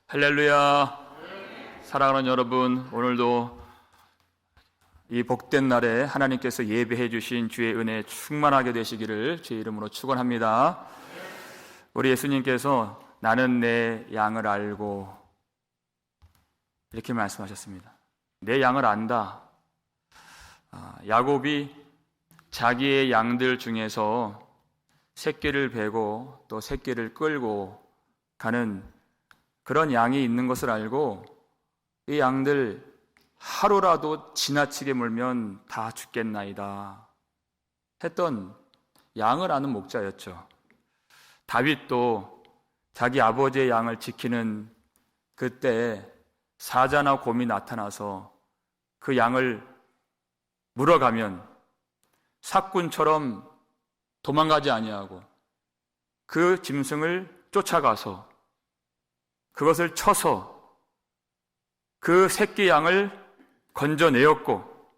할렐루야. 사랑하는 여러분, 오늘도 이 복된 날에 하나님께서 예배해 주신 주의 은혜 충만하게 되시기를 주의 이름으로 축원합니다. 우리 예수님께서 나는 내 양을 알고 이렇게 말씀하셨습니다. 내 양을 안다. 야곱이 자기의 양들 중에서 새끼를 베고 또 새끼를 끌고 가는 그런 양이 있는 것을 알고 이 양들 하루라도 지나치게 물면 다 죽겠나이다 했던 양을 아는 목자였죠. 다윗도 자기 아버지의 양을 지키는 그때 사자나 곰이 나타나서 그 양을 물어가면 사꾼처럼 도망가지 아니하고 그 짐승을 쫓아가서 그것을 쳐서 그 새끼 양을 건져내었고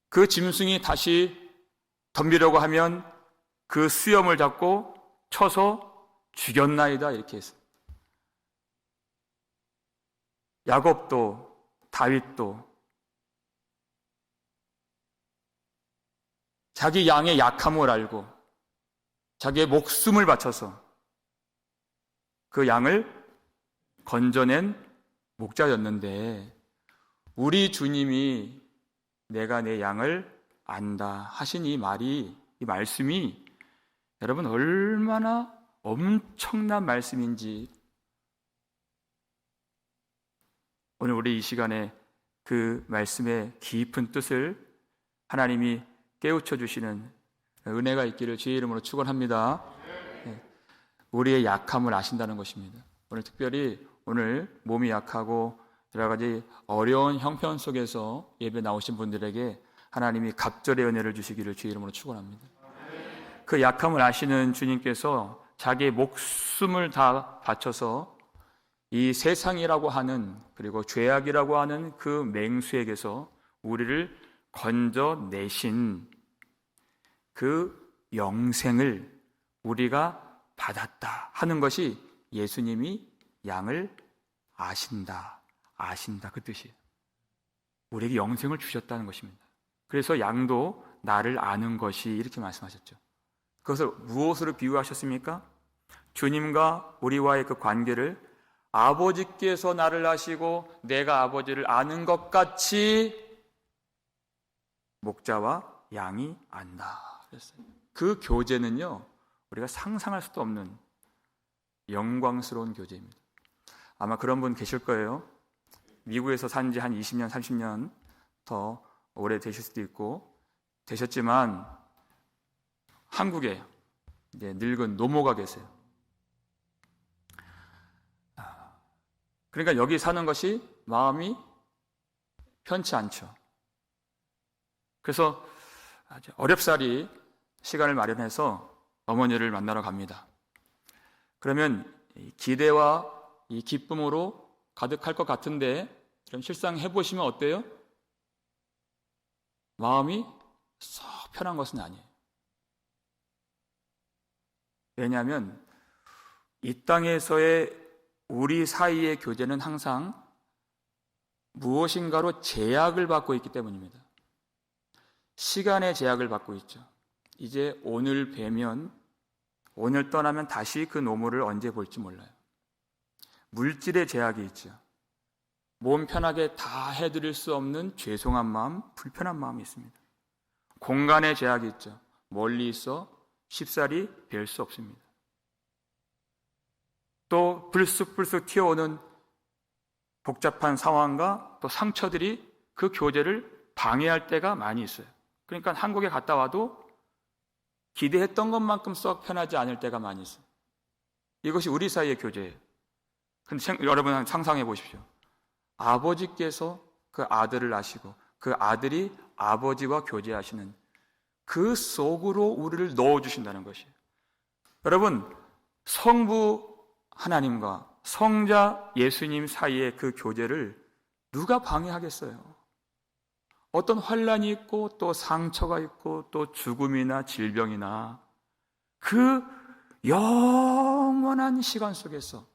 그 짐승이 다시 덤비려고 하면 그 수염을 잡고 쳐서 죽였나이다 이렇게 했습니다. 야곱도 다윗도 자기 양의 약함을 알고 자기의 목숨을 바쳐서 그 양을 건져낸 목자였는데 우리 주님이 내가 내 양을 안다 하신 이 말씀이 여러분 얼마나 엄청난 말씀인지 오늘 우리 이 시간에 그 말씀의 깊은 뜻을 하나님이 깨우쳐 주시는 은혜가 있기를 주의 이름으로 축원합니다. 우리의 약함을 아신다는 것입니다. 오늘 특별히 오늘 몸이 약하고 여러 가지 어려운 형편 속에서 예배 나오신 분들에게 하나님이 갑절의 은혜를 주시기를 주의 이름으로 축원합니다. 그 약함을 아시는 주님께서 자기의 목숨을 다 바쳐서 이 세상이라고 하는 그리고 죄악이라고 하는 그 맹수에게서 우리를 건져내신 그 영생을 우리가 받았다 하는 것이 예수님이 양을 아신다 그 뜻이에요. 우리에게 영생을 주셨다는 것입니다. 그래서 양도 나를 아는 것이 이렇게 말씀하셨죠. 그것을 무엇으로 비유하셨습니까? 주님과 우리와의 그 관계를 아버지께서 나를 아시고 내가 아버지를 아는 것 같이 목자와 양이 안다 그랬어요. 그 교제는요 우리가 상상할 수도 없는 영광스러운 교제입니다. 아마 그런 분 계실 거예요. 미국에서 산 지 한 20년, 30년 더 오래 되실 수도 있고 되셨지만 한국에 이제 늙은 노모가 계세요. 그러니까 여기 사는 것이 마음이 편치 않죠. 그래서 어렵사리 시간을 마련해서 어머니를 만나러 갑니다. 그러면 기대와 이 기쁨으로 가득할 것 같은데 그럼 실상 해보시면 어때요? 마음이 썩 편한 것은 아니에요. 왜냐하면 이 땅에서의 우리 사이의 교제는 항상 무엇인가로 제약을 받고 있기 때문입니다. 시간의 제약을 받고 있죠. 이제 오늘 뵈면 오늘 떠나면 다시 그 노모를 언제 볼지 몰라요. 물질의 제약이 있죠. 몸 편하게 다 해드릴 수 없는 죄송한 마음, 불편한 마음이 있습니다. 공간의 제약이 있죠. 멀리 있어 쉽사리 뵐 수 없습니다. 또 불쑥불쑥 튀어오는 복잡한 상황과 또 상처들이 그 교제를 방해할 때가 많이 있어요. 그러니까 한국에 갔다 와도 기대했던 것만큼 썩 편하지 않을 때가 많이 있어요. 이것이 우리 사이의 교제예요. 근데 여러분 상상해 보십시오. 아버지께서 그 아들을 아시고 그 아들이 아버지와 교제하시는 그 속으로 우리를 넣어주신다는 것이에요. 여러분 성부 하나님과 성자 예수님 사이의 그 교제를 누가 방해하겠어요? 어떤 환난이 있고 또 상처가 있고 또 죽음이나 질병이나 그 영원한 시간 속에서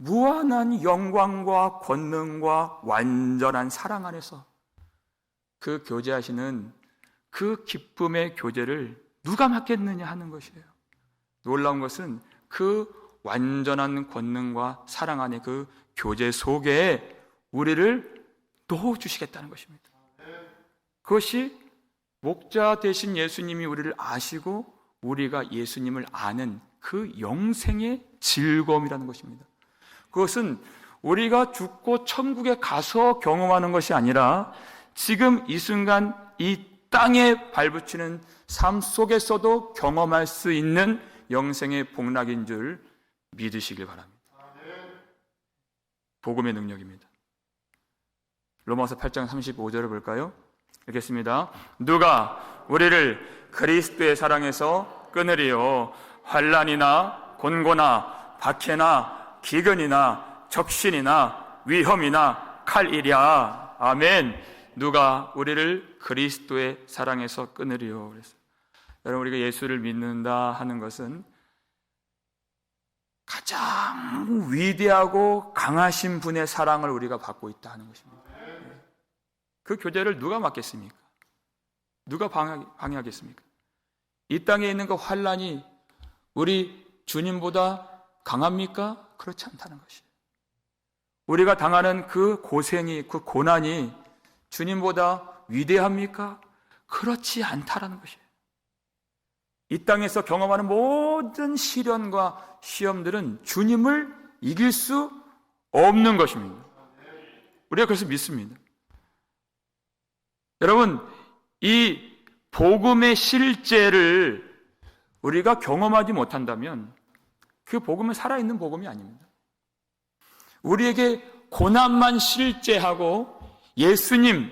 무한한 영광과 권능과 완전한 사랑 안에서 그 교제하시는 그 기쁨의 교제를 누가 맡겠느냐 하는 것이에요. 놀라운 것은 그 완전한 권능과 사랑 안에 그 교제 속에 우리를 넣어주시겠다는 것입니다. 그것이 목자 되신 예수님이 우리를 아시고 우리가 예수님을 아는 그 영생의 즐거움이라는 것입니다. 그것은 우리가 죽고 천국에 가서 경험하는 것이 아니라 지금 이 순간 이 땅에 발붙이는 삶 속에서도 경험할 수 있는 영생의 복락인 줄 믿으시길 바랍니다. 복음의 능력입니다. 로마서 8장 35절을 볼까요? 읽겠습니다. 누가 우리를 그리스도의 사랑에서 끊으리요? 환난이나 곤고나 박해나 기근이나 적신이나 위험이나 칼이랴. 아멘. 누가 우리를 그리스도의 사랑에서 끊으리요? 그랬어요. 여러분, 우리가 예수를 믿는다 하는 것은 가장 위대하고 강하신 분의 사랑을 우리가 받고 있다 하는 것입니다. 그 교제를 누가 막겠습니까? 누가 방해하겠습니까? 이 땅에 있는 그 환난이 우리 주님보다 강합니까? 그렇지 않다는 것이에요. 우리가 당하는 그 고생이, 그 고난이 주님보다 위대합니까? 그렇지 않다라는 것이에요. 이 땅에서 경험하는 모든 시련과 시험들은 주님을 이길 수 없는 것입니다. 우리가 그래서 믿습니다. 여러분, 이 복음의 실제를 우리가 경험하지 못한다면 그 복음은 살아있는 복음이 아닙니다. 우리에게 고난만 실제하고 예수님,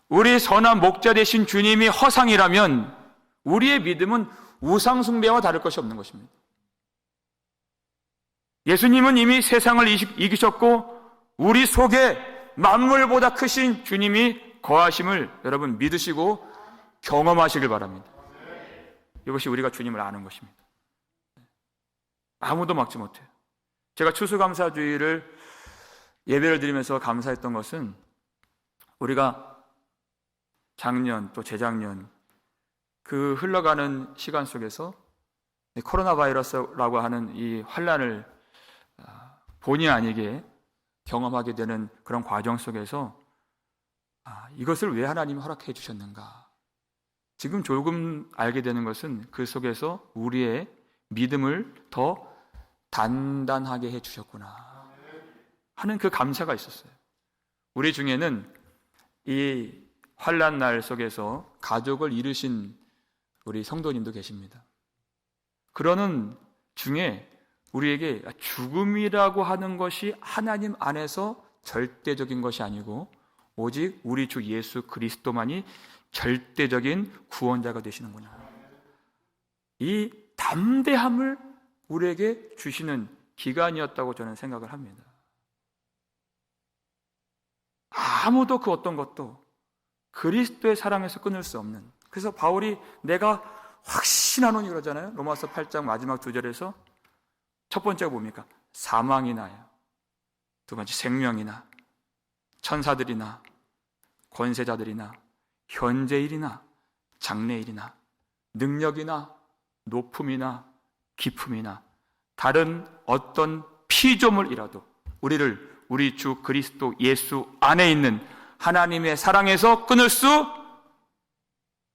우리 선한 목자 되신 주님이 허상이라면 우리의 믿음은 우상 숭배와 다를 것이 없는 것입니다. 예수님은 이미 세상을 이기셨고 우리 속에 만물보다 크신 주님이 거하심을 여러분 믿으시고 경험하시길 바랍니다. 이것이 우리가 주님을 아는 것입니다. 아무도 막지 못해요. 제가 추수감사주의를 예배를 드리면서 감사했던 것은 우리가 작년 또 재작년 그 흘러가는 시간 속에서 코로나 바이러스라고 하는 이 환난을 본의 아니게 경험하게 되는 그런 과정 속에서 이것을 왜 하나님이 허락해 주셨는가? 지금 조금 알게 되는 것은 그 속에서 우리의 믿음을 더 단단하게 해 주셨구나 하는 그 감사가 있었어요. 우리 중에는 이 환난 날 속에서 가족을 잃으신 우리 성도님도 계십니다. 그러는 중에 우리에게 죽음이라고 하는 것이 하나님 안에서 절대적인 것이 아니고 오직 우리 주 예수 그리스도만이 절대적인 구원자가 되시는구나. 이 담대함을 우리에게 주시는 기간이었다고 저는 생각을 합니다. 아무도 그 어떤 것도 그리스도의 사랑에서 끊을 수 없는, 그래서 바울이 내가 확신하노니 그러잖아요. 로마서 8장 마지막 2절에서 첫 번째가 뭡니까? 사망이나요, 두 번째 생명이나 천사들이나 권세자들이나 현재일이나 장래일이나 능력이나 높음이나 깊음이나 다른 어떤 피조물이라도 우리를 우리 주 그리스도 예수 안에 있는 하나님의 사랑에서 끊을 수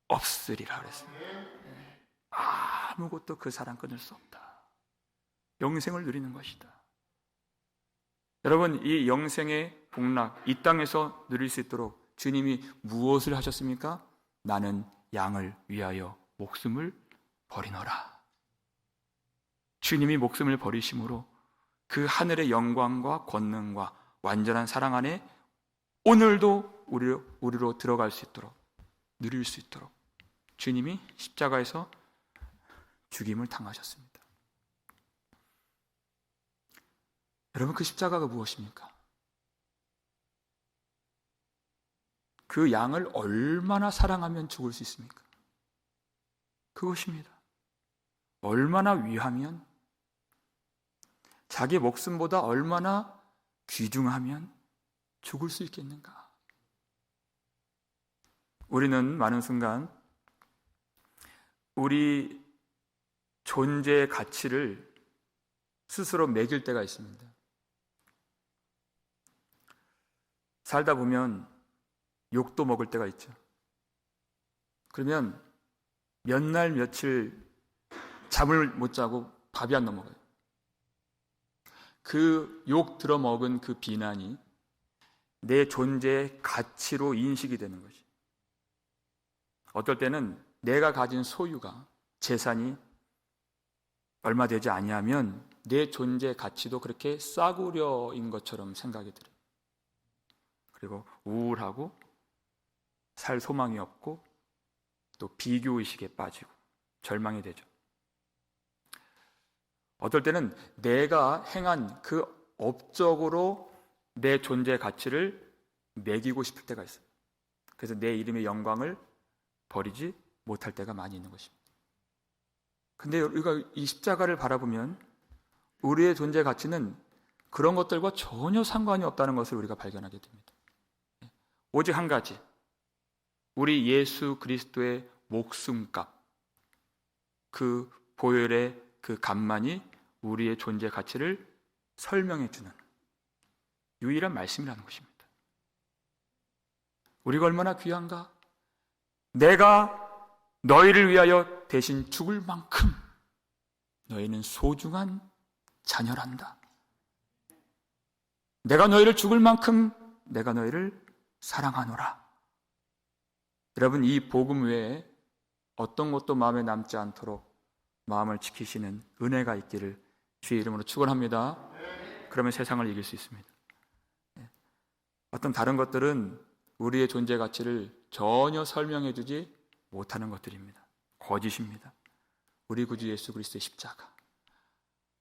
없으리라 그랬어요. 아무것도 그 사랑 끊을 수 없다. 영생을 누리는 것이다. 여러분, 이 영생의 복락, 이 땅에서 누릴 수 있도록 주님이 무엇을 하셨습니까? 나는 양을 위하여 목숨을 버리노라. 주님이 목숨을 버리심으로 그 하늘의 영광과 권능과 완전한 사랑 안에 오늘도 우리로 들어갈 수 있도록, 누릴 수 있도록 주님이 십자가에서 죽임을 당하셨습니다. 여러분, 그 십자가가 무엇입니까? 그 양을 얼마나 사랑하면 죽을 수 있습니까? 그것입니다. 얼마나 위하면 자기 목숨보다 얼마나 귀중하면 죽을 수 있겠는가? 우리는 많은 순간 우리 존재의 가치를 스스로 매길 때가 있습니다. 살다 보면 욕도 먹을 때가 있죠. 그러면 몇 날 며칠 잠을 못 자고 밥이 안 넘어가요. 그 욕 들어먹은 그 비난이 내 존재의 가치로 인식이 되는 것이. 어떨 때는 내가 가진 소유가, 재산이 얼마 되지 아니하면 내 존재의 가치도 그렇게 싸구려인 것처럼 생각이 들어요. 그리고 우울하고 살 소망이 없고 또 비교의식에 빠지고 절망이 되죠. 어떨 때는 내가 행한 그 업적으로 내 존재의 가치를 매기고 싶을 때가 있어요. 그래서 내 이름의 영광을 버리지 못할 때가 많이 있는 것입니다. 근데 우리가 이 십자가를 바라보면 우리의 존재 가치는 그런 것들과 전혀 상관이 없다는 것을 우리가 발견하게 됩니다. 오직 한 가지, 우리 예수 그리스도의 목숨값, 그 보혈의 그 값만이 우리의 존재 가치를 설명해 주는 유일한 말씀이라는 것입니다. 우리가 얼마나 귀한가? 내가 너희를 위하여 대신 죽을 만큼 너희는 소중한 자녀란다. 내가 너희를 죽을 만큼 내가 너희를 사랑하노라. 여러분, 이 복음 외에 어떤 것도 마음에 남지 않도록 마음을 지키시는 은혜가 있기를 주의 이름으로 축원합니다. 그러면 세상을 이길 수 있습니다. 어떤 다른 것들은 우리의 존재 가치를 전혀 설명해 주지 못하는 것들입니다. 거짓입니다. 우리 구주 예수 그리스도의 십자가,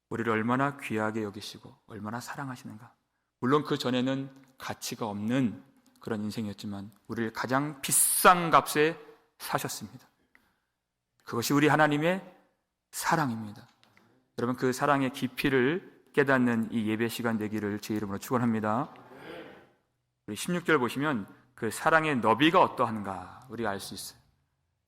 우리를 얼마나 귀하게 여기시고 얼마나 사랑하시는가. 물론 그 전에는 가치가 없는 그런 인생이었지만 우리를 가장 비싼 값에 사셨습니다. 그것이 우리 하나님의 사랑입니다. 여러분, 그 사랑의 깊이를 깨닫는 이 예배 시간 되기를 제 이름으로 축원합니다. 우리 16절 보시면 그 사랑의 너비가 어떠한가 우리가 알 수 있어요.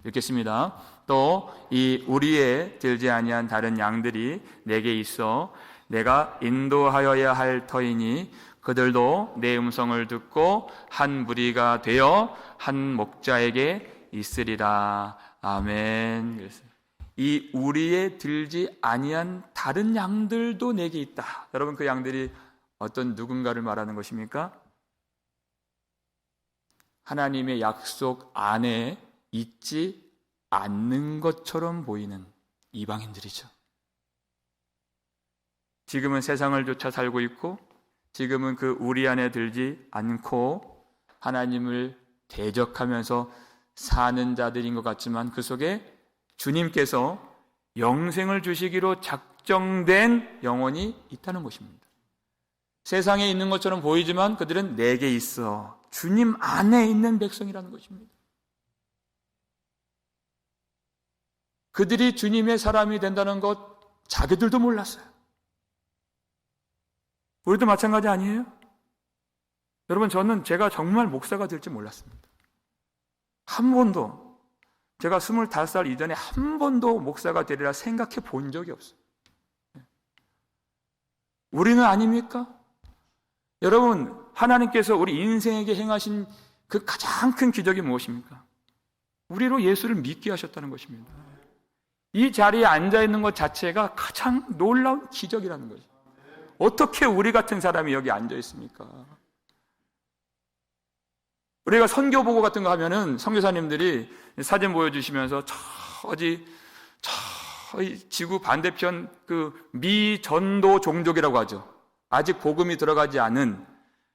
읽겠습니다. 또 이 우리의 들지 아니한 다른 양들이 내게 있어 내가 인도하여야 할 터이니 그들도 내 음성을 듣고 한 무리가 되어 한 목자에게 있으리라. 아멘. 이 우리의 들지 아니한 다른 양들도 내게 있다. 여러분, 그 양들이 어떤 누군가를 말하는 것입니까? 하나님의 약속 안에 있지 않는 것처럼 보이는 이방인들이죠. 지금은 세상을 쫓아 살고 있고 지금은 그 우리 안에 들지 않고 하나님을 대적하면서 사는 자들인 것 같지만 그 속에 주님께서 영생을 주시기로 작정된 영혼이 있다는 것입니다. 세상에 있는 것처럼 보이지만 그들은 내게 있어 주님 안에 있는 백성이라는 것입니다. 그들이 주님의 사람이 된다는 것 자기들도 몰랐어요. 우리도 마찬가지 아니에요? 여러분, 저는 제가 정말 목사가 될지 몰랐습니다. 한 번도, 제가 25살 이전에 한 번도 목사가 되리라 생각해 본 적이 없어요. 우리는 아닙니까? 여러분, 하나님께서 우리 인생에게 행하신 그 가장 큰 기적이 무엇입니까? 우리로 예수를 믿게 하셨다는 것입니다. 이 자리에 앉아있는 것 자체가 가장 놀라운 기적이라는 거죠. 어떻게 우리 같은 사람이 여기 앉아있습니까? 우리가 선교보고 같은 거 하면은 선교사님들이 사진 보여주시면서 저 지구 반대편 그 미전도 종족이라고 하죠. 아직 복음이 들어가지 않은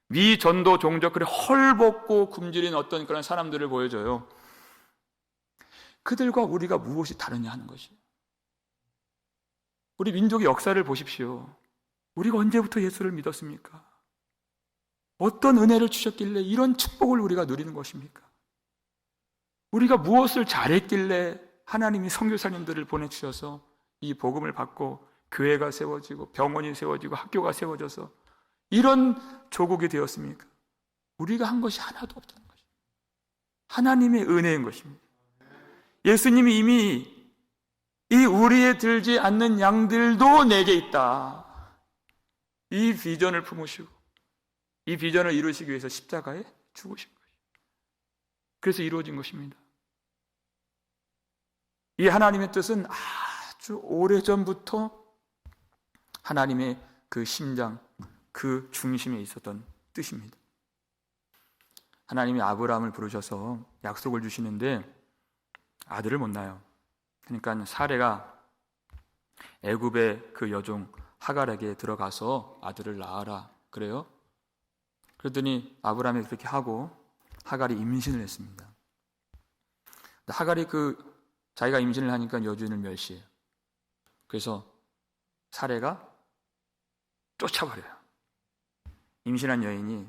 미전도 종족, 그래 헐벗고 굶주린 어떤 그런 사람들을 보여줘요. 그들과 우리가 무엇이 다르냐 하는 것이. 우리 민족의 역사를 보십시오. 우리가 언제부터 예수를 믿었습니까? 어떤 은혜를 주셨길래 이런 축복을 우리가 누리는 것입니까? 우리가 무엇을 잘했길래 하나님이 선교사님들을 보내주셔서 이 복음을 받고 교회가 세워지고 병원이 세워지고 학교가 세워져서 이런 조국이 되었습니까? 우리가 한 것이 하나도 없다는 것입니다. 하나님의 은혜인 것입니다. 예수님이 이미 이 우리에 들지 않는 양들도 내게 있다, 이 비전을 품으시고 이 비전을 이루시기 위해서 십자가에 죽으신 것입니다. 그래서 이루어진 것입니다. 이 하나님의 뜻은 아주 오래전부터 하나님의 그 심장, 그 중심에 있었던 뜻입니다. 하나님이 아브라함을 부르셔서 약속을 주시는데 아들을 못 낳아요. 그러니까 사레가 애굽의 그 여종 하갈에게 들어가서 아들을 낳아라 그래요. 그러더니 아브라함이 그렇게 하고 하갈이 임신을 했습니다. 하갈이 자기가 임신을 하니까 여주인을 멸시해요. 그래서 사레가 쫓아버려요. 임신한 여인이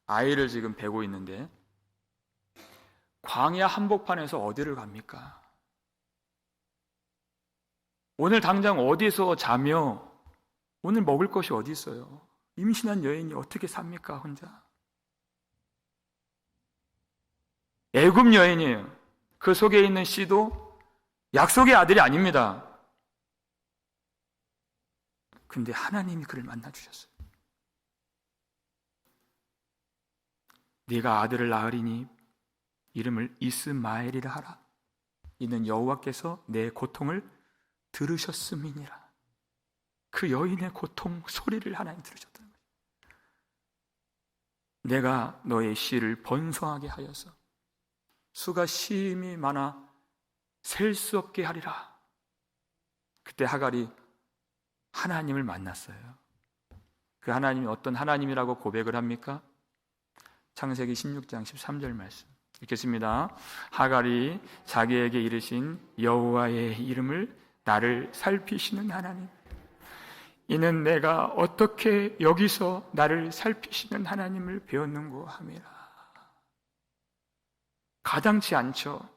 아이를 지금 베고 있는데 광야 한복판에서 어디를 갑니까? 오늘 당장 어디서 자며 오늘 먹을 것이 어디 있어요? 임신한 여인이 어떻게 삽니까 혼자? 애굽 여인이에요. 그 속에 있는 씨도 약속의 아들이 아닙니다. 근데 하나님이 그를 만나주셨어요. 네가 아들을 낳으리니 이름을 이스마엘이라 하라. 이는 여호와께서 내 고통을 들으셨음이니라. 그 여인의 고통 소리를 하나님 들으셨다는 거예요. 내가 너의 씨를 번성하게 하여서 수가 심히 많아 셀 수 없게 하리라. 그때 하갈이 하나님을 만났어요. 그 하나님이 어떤 하나님이라고 고백을 합니까? 창세기 16장 13절 말씀 읽겠습니다. 하갈이 자기에게 이르신 여호와의 이름을 나를 살피시는 하나님, 이는 내가 어떻게 여기서 나를 살피시는 하나님을 배웠는고 함이라. 가당치 않죠.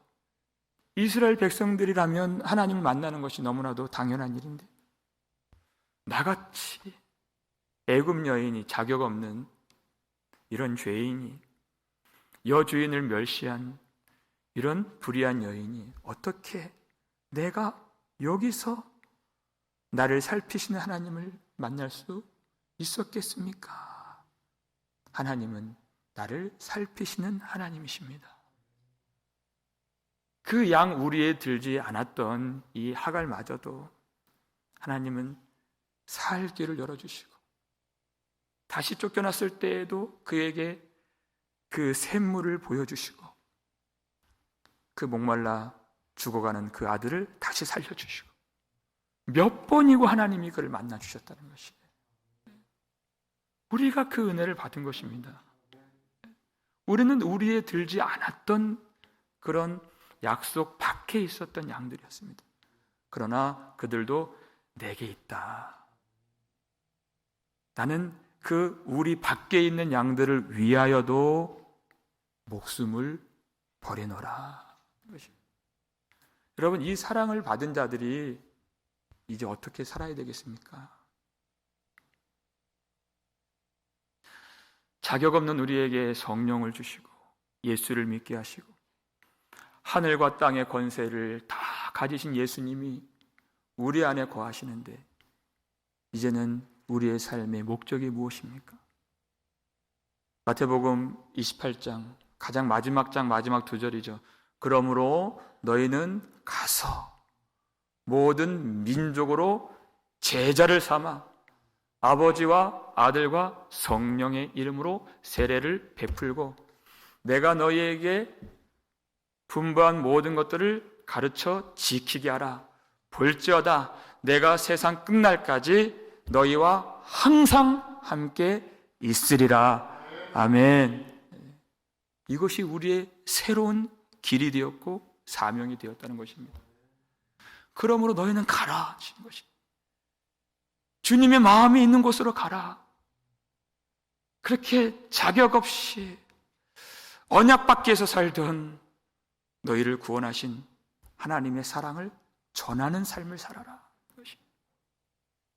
이스라엘 백성들이라면 하나님을 만나는 것이 너무나도 당연한 일인데 나같이 애굽 여인이 자격 없는 이런 죄인이, 여주인을 멸시한 이런 불의한 여인이 어떻게 내가 여기서 나를 살피시는 하나님을 만날 수 있었겠습니까? 하나님은 나를 살피시는 하나님이십니다. 그 양 우리에 들지 않았던 이 하갈마저도 하나님은 살 길을 열어주시고 다시 쫓겨났을 때에도 그에게 그 샘물을 보여주시고 그 목말라 죽어가는 그 아들을 다시 살려주시고 몇 번이고 하나님이 그를 만나주셨다는 것이에요. 우리가 그 은혜를 받은 것입니다. 우리는 우리에 들지 않았던 그런 약속 밖에 있었던 양들이었습니다. 그러나 그들도 내게 있다. 나는 그 우리 밖에 있는 양들을 위하여도 목숨을 버리노라. 여러분, 이 사랑을 받은 자들이 이제 어떻게 살아야 되겠습니까? 자격 없는 우리에게 성령을 주시고 예수를 믿게 하시고 하늘과 땅의 권세를 다 가지신 예수님이 우리 안에 거하시는데 이제는 우리의 삶의 목적이 무엇입니까? 마태복음 28장 가장 마지막 장 마지막 두 절이죠. 그러므로 너희는 가서 모든 민족으로 제자를 삼아 아버지와 아들과 성령의 이름으로 세례를 베풀고 내가 너희에게 분부한 모든 것들을 가르쳐 지키게 하라. 볼지어다 내가 세상 끝날까지 너희와 항상 함께 있으리라. 아멘. 이것이 우리의 새로운 길이 되었고 사명이 되었다는 것입니다. 그러므로 너희는 가라 하신 것입니다. 주님의 마음이 있는 곳으로 가라. 그렇게 자격 없이 언약 밖에서 살던 너희를 구원하신 하나님의 사랑을 전하는 삶을 살아라.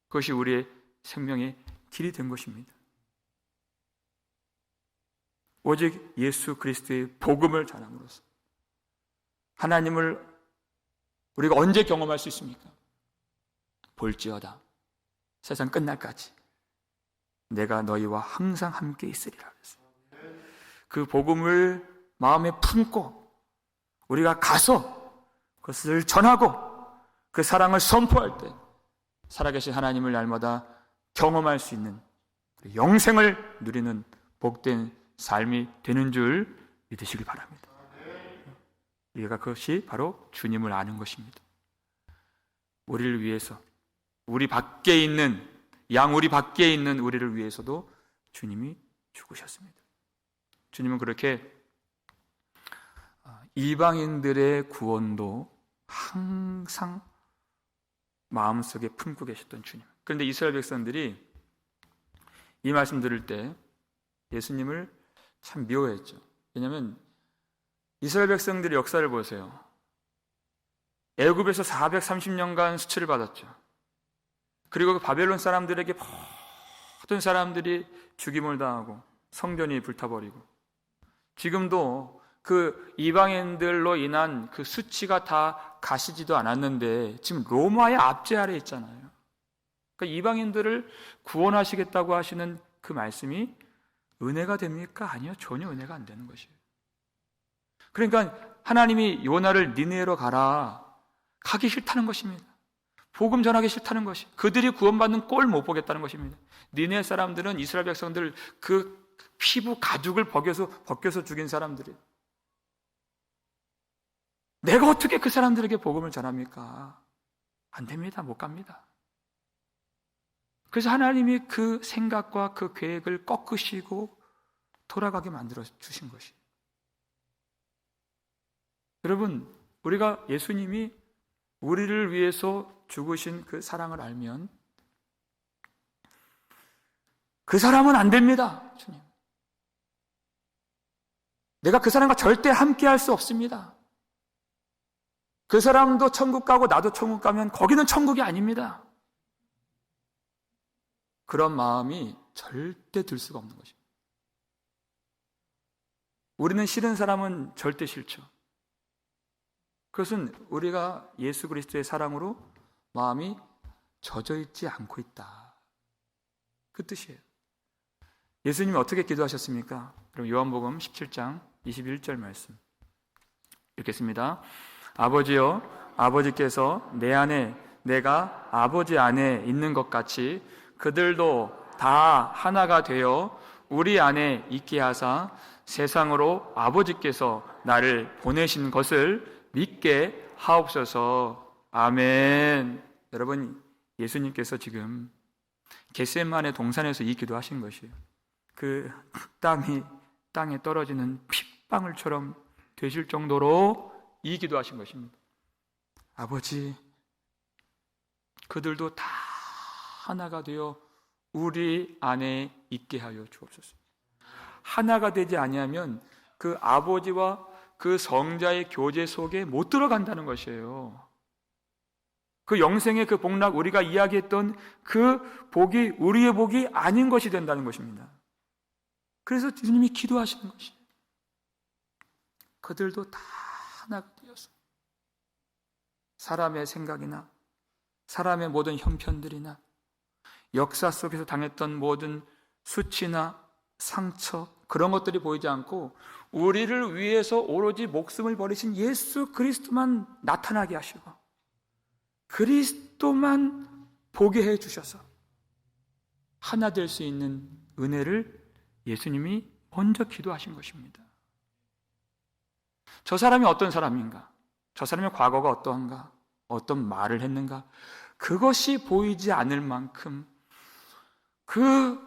그것이 우리의 생명의 길이 된 것입니다. 오직 예수 그리스도의 복음을 전함으로써 하나님을 우리가 언제 경험할 수 있습니까? 볼지어다 세상 끝날까지 내가 너희와 항상 함께 있으리라 그랬어요. 그 복음을 마음에 품고 우리가 가서 그것을 전하고 그 사랑을 선포할 때 살아계신 하나님을 날마다 경험할 수 있는 영생을 누리는 복된 삶이 되는 줄 믿으시기 바랍니다. 우리가 그것이 바로 주님을 아는 것입니다. 우리를 위해서 우리 밖에 있는 우리 밖에 있는 우리를 위해서도 주님이 죽으셨습니다. 주님은 그렇게 이방인들의 구원도 항상 마음속에 품고 계셨던 주님. 그런데 이스라엘 백성들이 이 말씀 들을 때 예수님을 참 미워했죠. 왜냐하면 이스라엘 백성들의 역사를 보세요. 애굽에서 430년간 수치를 받았죠. 그리고 그 바벨론 사람들에게 모든 사람들이 죽임을 당하고 성전이 불타버리고, 지금도 그 이방인들로 인한 그 수치가 다 가시지도 않았는데 지금 로마의 압제 아래 있잖아요. 그러니까 이방인들을 구원하시겠다고 하시는 그 말씀이 은혜가 됩니까? 아니요, 전혀 은혜가 안 되는 것이에요. 그러니까 하나님이 요나를 니느웨로 가라, 가기 싫다는 것입니다. 복음 전하기 싫다는 것이, 그들이 구원받는 꼴 못 보겠다는 것입니다. 니느웨 사람들은 이스라엘 백성들 그 피부 가죽을 벗겨서 죽인 사람들이에요. 내가 어떻게 그 사람들에게 복음을 전합니까? 안 됩니다. 못 갑니다. 그래서 하나님이 그 생각과 그 계획을 꺾으시고 돌아가게 만들어 주신 것이. 여러분, 우리가 예수님이 우리를 위해서 죽으신 그 사랑을 알면 그 사람은 안 됩니다. 주님, 내가 그 사람과 절대 함께 할 수 없습니다. 그 사람도 천국 가고 나도 천국 가면 거기는 천국이 아닙니다. 그런 마음이 절대 들 수가 없는 것입니다. 우리는 싫은 사람은 절대 싫죠. 그것은 우리가 예수 그리스도의 사랑으로 마음이 젖어 있지 않고 있다, 그 뜻이에요. 예수님이 어떻게 기도하셨습니까? 그럼 요한복음 17장 21절 말씀 읽겠습니다. 아버지여, 아버지께서 내 안에 내가 아버지 안에 있는 것 같이 그들도 다 하나가 되어 우리 안에 있게 하사 세상으로 아버지께서 나를 보내신 것을 믿게 하옵소서. 아멘. 여러분, 예수님께서 지금 겟세마네 동산에서 이 기도하신 것이에요. 그 땀이 땅에 떨어지는 핏방울처럼 되실 정도로 이 기도하신 것입니다. 아버지, 그들도 다 하나가 되어 우리 안에 있게 하여 주옵소서. 하나가 되지 아니하면 그 아버지와 그 성자의 교제 속에 못 들어간다는 것이에요. 그 영생의 그 복락, 우리가 이야기했던 그 복이 우리의 복이 아닌 것이 된다는 것입니다. 그래서 주님이 기도하시는 것이에요. 그들도 다 하나가 되어서 사람의 생각이나 사람의 모든 형편들이나 역사 속에서 당했던 모든 수치나 상처, 그런 것들이 보이지 않고 우리를 위해서 오로지 목숨을 버리신 예수 그리스도만 나타나게 하시고 그리스도만 보게 해 주셔서 하나 될 수 있는 은혜를 예수님이 먼저 기도하신 것입니다. 저 사람이 어떤 사람인가? 저 사람의 과거가 어떠한가? 어떤 말을 했는가? 그것이 보이지 않을 만큼 그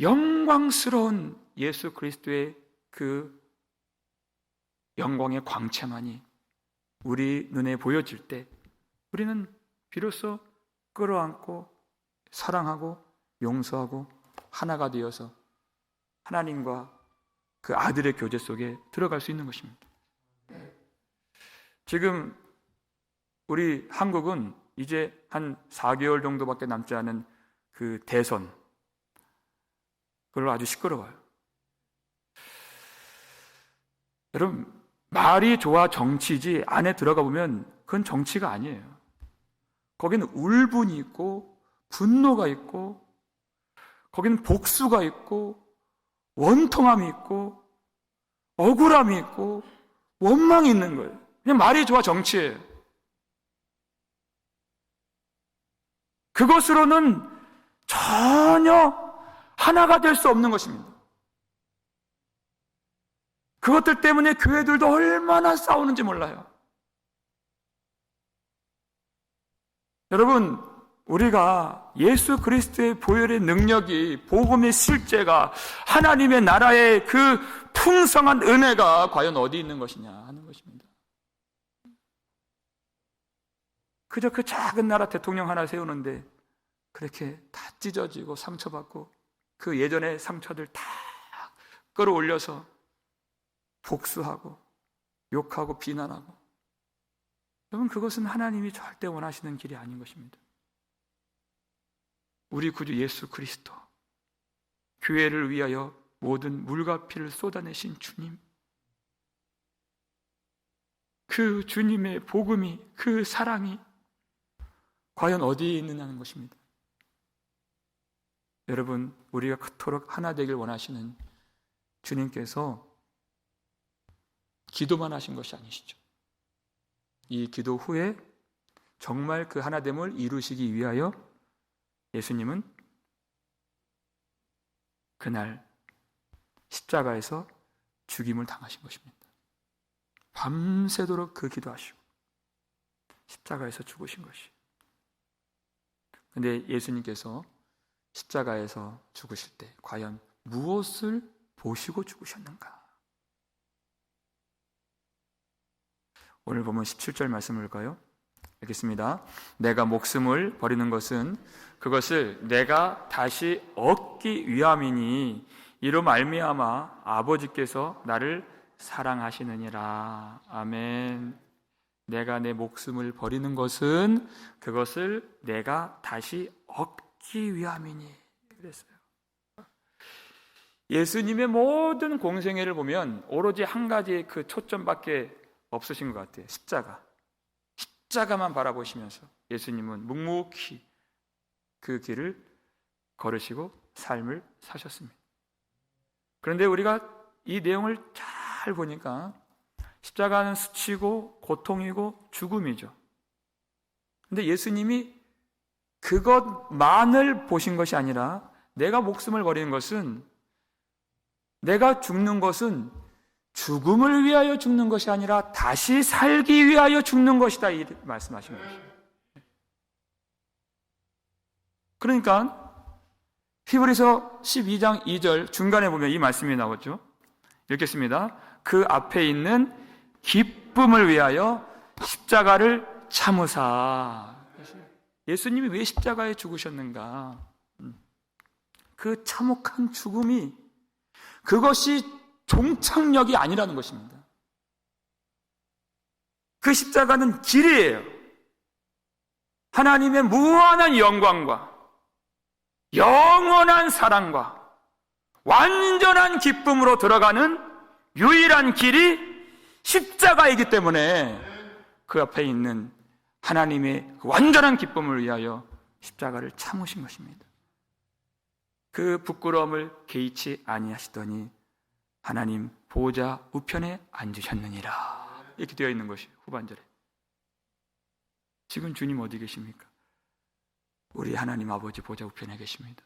영광스러운 예수 그리스도의 그 영광의 광채만이 우리 눈에 보여질 때 우리는 비로소 끌어안고 사랑하고 용서하고 하나가 되어서 하나님과 그 아들의 교제 속에 들어갈 수 있는 것입니다. 지금 우리 한국은 이제 한 4개월 정도밖에 남지 않은 그 대선, 그걸로 아주 시끄러워요. 여러분, 말이 좋아 정치지 안에 들어가 보면 그건 정치가 아니에요. 거기는 울분이 있고 분노가 있고 거기는 복수가 있고 원통함이 있고 억울함이 있고 원망이 있는 거예요. 그냥 말이 좋아 정치예요. 그것으로는 전혀 하나가 될 수 없는 것입니다. 그것들 때문에 교회들도 얼마나 싸우는지 몰라요. 여러분, 우리가 예수 그리스도의 보혈의 능력이, 복음의 실제가, 하나님의 나라의 그 풍성한 은혜가 과연 어디 있는 것이냐 하는 것입니다. 그저 그 작은 나라 대통령 하나 세우는데 그렇게 다 찢어지고 상처받고 그 예전의 상처들 다 끌어올려서 복수하고 욕하고 비난하고, 여러분, 그것은 하나님이 절대 원하시는 길이 아닌 것입니다. 우리 구주 예수 그리스도, 교회를 위하여 모든 물과 피를 쏟아내신 주님, 그 주님의 복음이, 그 사랑이 과연 어디에 있느냐는 것입니다. 여러분, 우리가 그토록 하나 되길 원하시는 주님께서 기도만 하신 것이 아니시죠. 이 기도 후에 정말 그 하나됨을 이루시기 위하여 예수님은 그날 십자가에서 죽임을 당하신 것입니다. 밤새도록 그 기도하시고 십자가에서 죽으신 것이. 그런데 예수님께서 십자가에서 죽으실 때 과연 무엇을 보시고 죽으셨는가? 오늘 보면 17절 말씀을 볼까요? 읽겠습니다. 내가 목숨을 버리는 것은 그것을 내가 다시 얻기 위함이니 이로 말미암아 아버지께서 나를 사랑하시느니라. 아멘. 내가 내 목숨을 버리는 것은 그것을 내가 다시 얻기 위함이니 그랬어요. 예수님의 모든 공생애를 보면 오로지 한 가지 그 초점밖에 없으신 것 같아요. 십자가만 바라보시면서 예수님은 묵묵히 그 길을 걸으시고 삶을 사셨습니다. 그런데 우리가 이 내용을 잘 보니까 십자가는 수치고 고통이고 죽음이죠. 그런데 예수님이 그것만을 보신 것이 아니라 내가 목숨을 버리는 것은, 내가 죽는 것은 죽음을 위하여 죽는 것이 아니라 다시 살기 위하여 죽는 것이다, 이 말씀하신 것이죠. 그러니까 히브리서 12장 2절 중간에 보면 이 말씀이 나오죠. 읽겠습니다. 그 앞에 있는 기쁨을 위하여 십자가를 참으사. 예수님이 왜 십자가에 죽으셨는가? 그 참혹한 죽음이, 그것이 종착역이 아니라는 것입니다. 그 십자가는 길이에요. 하나님의 무한한 영광과 영원한 사랑과 완전한 기쁨으로 들어가는 유일한 길이 십자가이기 때문에 그 앞에 있는 하나님의 그 완전한 기쁨을 위하여 십자가를 참으신 것입니다. 그 부끄러움을 개의치 아니하시더니 하나님 보좌 우편에 앉으셨느니라, 이렇게 되어 있는 것이 후반절에. 지금 주님 어디 계십니까? 우리 하나님 아버지 보좌 우편에 계십니다.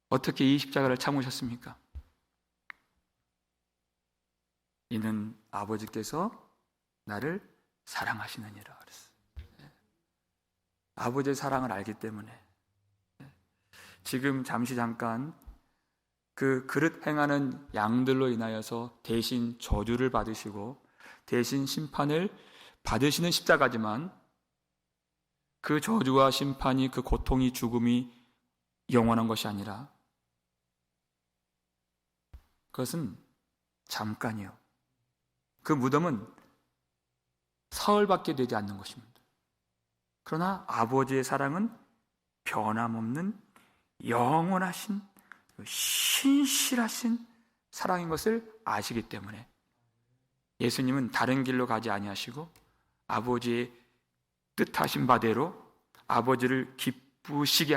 어떻게 이 십자가를 참으셨습니까? 이는 아버지께서 나를 사랑하시느니라 그랬어요. 아버지의 사랑을 알기 때문에. 지금 잠깐 그 그릇 행하는 양들로 인하여서 대신 저주를 받으시고 대신 심판을 받으시는 십자가지만, 그 저주와 심판이, 그 고통이, 죽음이 영원한 것이 아니라 그것은 잠깐이요. 그 무덤은 사흘밖에 되지 않는 것입니다. 그러나 아버지의 사랑은 변함없는 영원하신 신실하신 사랑인 것을 아시기 때문에 예수님은 다른 길로 가지 아니하시고 아버지의 뜻하신 바대로 아버지를 기쁘시게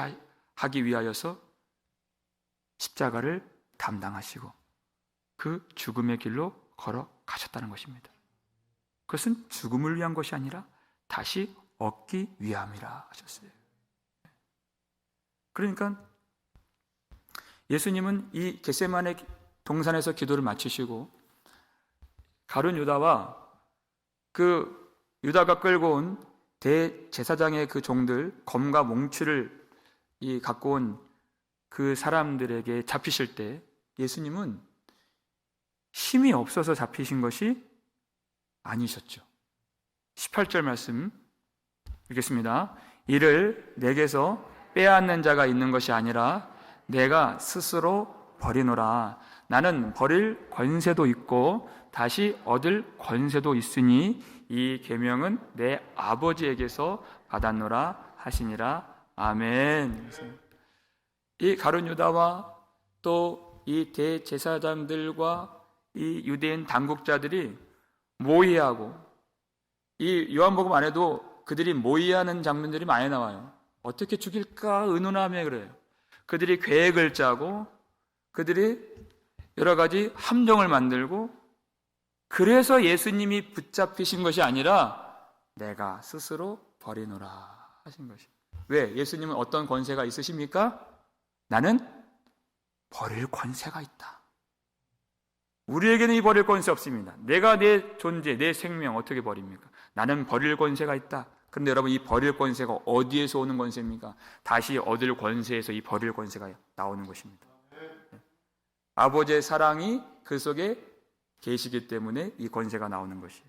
하기 위하여서 십자가를 담당하시고 그 죽음의 길로 걸어가셨다는 것입니다. 그것은 죽음을 위한 것이 아니라 다시 얻기 위함이라 하셨어요. 그러니까 예수님은 이 겟세마네 동산에서 기도를 마치시고 가룟 유다와 그 유다가 끌고 온 대제사장의 그 종들, 검과 몽치를 갖고 온 그 사람들에게 잡히실 때 예수님은 힘이 없어서 잡히신 것이 아니셨죠. 18절 말씀 읽겠습니다. 이를 내게서 빼앗는 자가 있는 것이 아니라 내가 스스로 버리노라. 나는 버릴 권세도 있고 다시 얻을 권세도 있으니 이 계명은 내 아버지에게서 받았노라 하시니라. 아멘. 이 가룟 유다와 또 이 대제사장들과 이 유대인 당국자들이 모의하고, 이 요한복음 안에도 그들이 모의하는 장면들이 많이 나와요. 어떻게 죽일까 의논하며 그래요. 그들이 계획을 짜고 그들이 여러 가지 함정을 만들고, 그래서 예수님이 붙잡히신 것이 아니라 내가 스스로 버리노라 하신 것입니다. 왜? 예수님은 어떤 권세가 있으십니까? 나는 버릴 권세가 있다. 우리에게는 이 버릴 권세 없습니다. 내가 내 존재, 내 생명 어떻게 버립니까? 나는 버릴 권세가 있다. 그런데 여러분, 이 버릴 권세가 어디에서 오는 권세입니까? 다시 얻을 권세에서 이 버릴 권세가 나오는 것입니다. 아버지의 사랑이 그 속에 계시기 때문에 이 권세가 나오는 것이에요.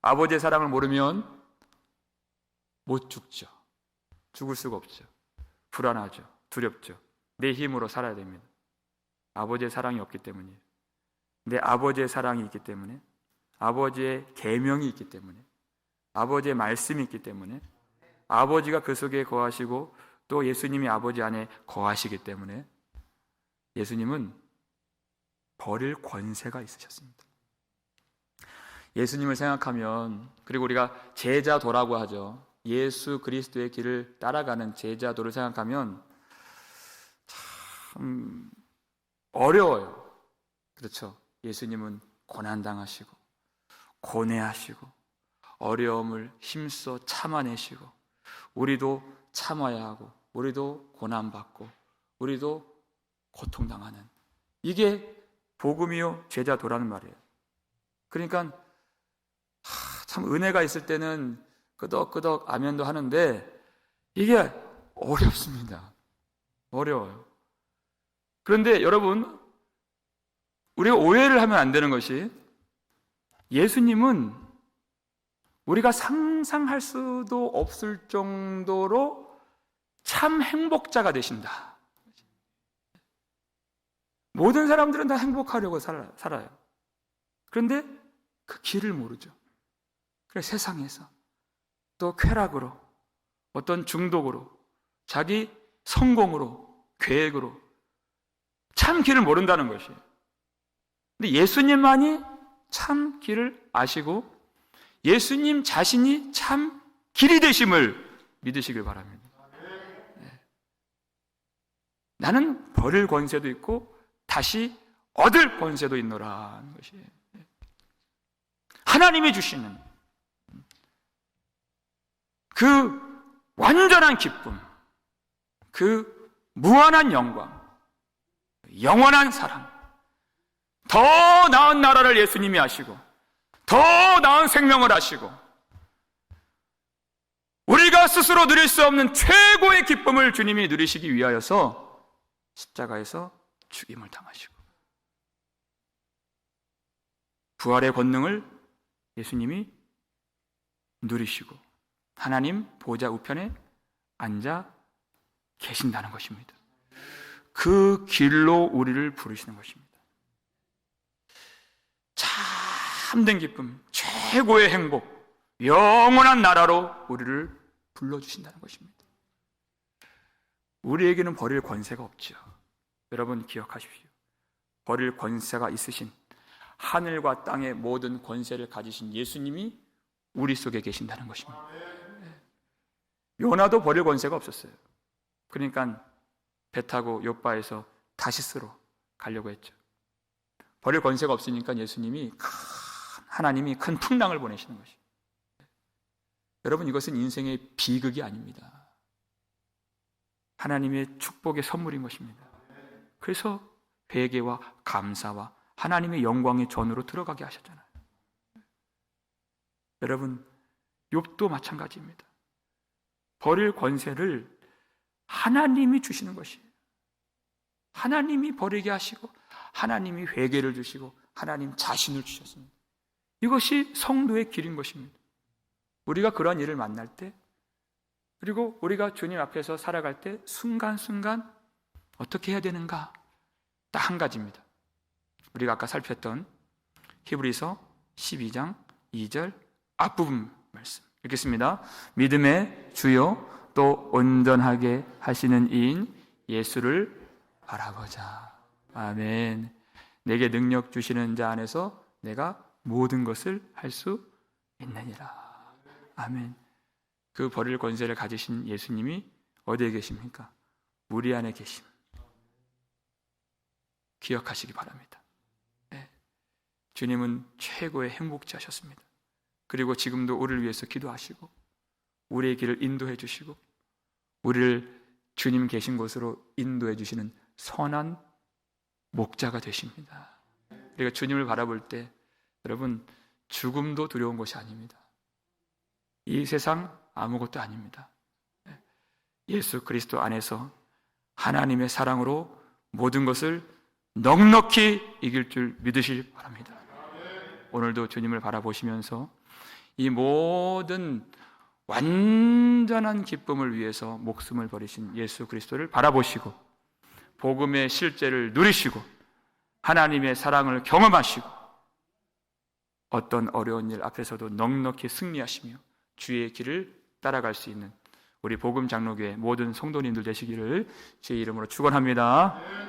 아버지의 사랑을 모르면 못 죽죠. 죽을 수가 없죠. 불안하죠. 두렵죠. 내 힘으로 살아야 됩니다. 아버지의 사랑이 없기 때문이에요. 내 아버지의 사랑이 있기 때문에, 아버지의 계명이 있기 때문에, 아버지의 말씀이 있기 때문에, 아버지가 그 속에 거하시고 또 예수님이 아버지 안에 거하시기 때문에 예수님은 버릴 권세가 있으셨습니다. 예수님을 생각하면, 그리고 우리가 제자도라고 하죠. 예수 그리스도의 길을 따라가는 제자도를 생각하면 참 어려워요. 그렇죠? 예수님은 고난당하시고 고뇌하시고 어려움을 힘써 참아내시고, 우리도 참아야 하고 우리도 고난받고 우리도 고통당하는, 이게 복음이요 제자도라는 말이에요. 그러니까 참 은혜가 있을 때는 끄덕끄덕 아멘도 하는데 이게 어렵습니다. 어려워요. 그런데 여러분, 우리가 오해를 하면 안 되는 것이, 예수님은 우리가 상상할 수도 없을 정도로 참 행복자가 되신다. 모든 사람들은 다 행복하려고 살아요. 그런데 그 길을 모르죠. 그래서 세상에서 또 쾌락으로, 어떤 중독으로, 자기 성공으로, 계획으로 참 길을 모른다는 것이에요. 근데 예수님만이 참 길을 아시고 예수님 자신이 참 길이 되심을 믿으시길 바랍니다. 네. 나는 버릴 권세도 있고 다시 얻을 권세도 있노라 하는 것이에요. 하나님이 주시는 그 완전한 기쁨, 그 무한한 영광, 영원한 사랑, 더 나은 나라를 예수님이 하시고 더 나은 생명을 하시고 우리가 스스로 누릴 수 없는 최고의 기쁨을 주님이 누리시기 위하여서 십자가에서 죽임을 당하시고 부활의 권능을 예수님이 누리시고 하나님 보좌 우편에 앉아 계신다는 것입니다. 그 길로 우리를 부르시는 것입니다. 참된 기쁨, 최고의 행복, 영원한 나라로 우리를 불러주신다는 것입니다. 우리에게는 버릴 권세가 없죠. 여러분 기억하십시오. 버릴 권세가 있으신, 하늘과 땅의 모든 권세를 가지신 예수님이 우리 속에 계신다는 것입니다. 요나도 버릴 권세가 없었어요. 그러니까 배 타고 욥바에서 다시스로 가려고 했죠. 버릴 권세가 없으니까 하나님이 큰 풍랑을 보내시는 것이에요. 여러분, 이것은 인생의 비극이 아닙니다. 하나님의 축복의 선물인 것입니다. 그래서 회개와 감사와 하나님의 영광의 전으로 들어가게 하셨잖아요. 여러분, 욥도 마찬가지입니다. 버릴 권세를 하나님이 주시는 것이에요. 하나님이 버리게 하시고 하나님이 회개를 주시고 하나님 자신을 주셨습니다. 이것이 성도의 길인 것입니다. 우리가 그런 일을 만날 때, 그리고 우리가 주님 앞에서 살아갈 때 순간순간 어떻게 해야 되는가? 딱 한 가지입니다. 우리가 아까 살폈던 히브리서 12장 2절 앞부분 말씀 읽겠습니다. 믿음의 주요 또 온전하게 하시는 이인 예수를 바라보자. 아멘. 내게 능력 주시는 자 안에서 내가 모든 것을 할 수 있느니라. 아멘. 그 버릴 권세를 가지신 예수님이 어디에 계십니까? 우리 안에 계심. 기억하시기 바랍니다. 네. 주님은 최고의 행복자셨습니다. 그리고 지금도 우리를 위해서 기도하시고 우리의 길을 인도해 주시고 우리를 주님 계신 곳으로 인도해 주시는 선한 목자가 되십니다. 우리가 주님을 바라볼 때 여러분, 죽음도 두려운 것이 아닙니다. 이 세상 아무것도 아닙니다. 예수 그리스도 안에서 하나님의 사랑으로 모든 것을 넉넉히 이길 줄 믿으시기 바랍니다. 오늘도 주님을 바라보시면서 이 모든 완전한 기쁨을 위해서 목숨을 버리신 예수 그리스도를 바라보시고 복음의 실제를 누리시고 하나님의 사랑을 경험하시고 어떤 어려운 일 앞에서도 넉넉히 승리하시며 주의 길을 따라갈 수 있는 우리 복음 장로교회 모든 성도님들 되시기를 주의 이름으로 축원합니다.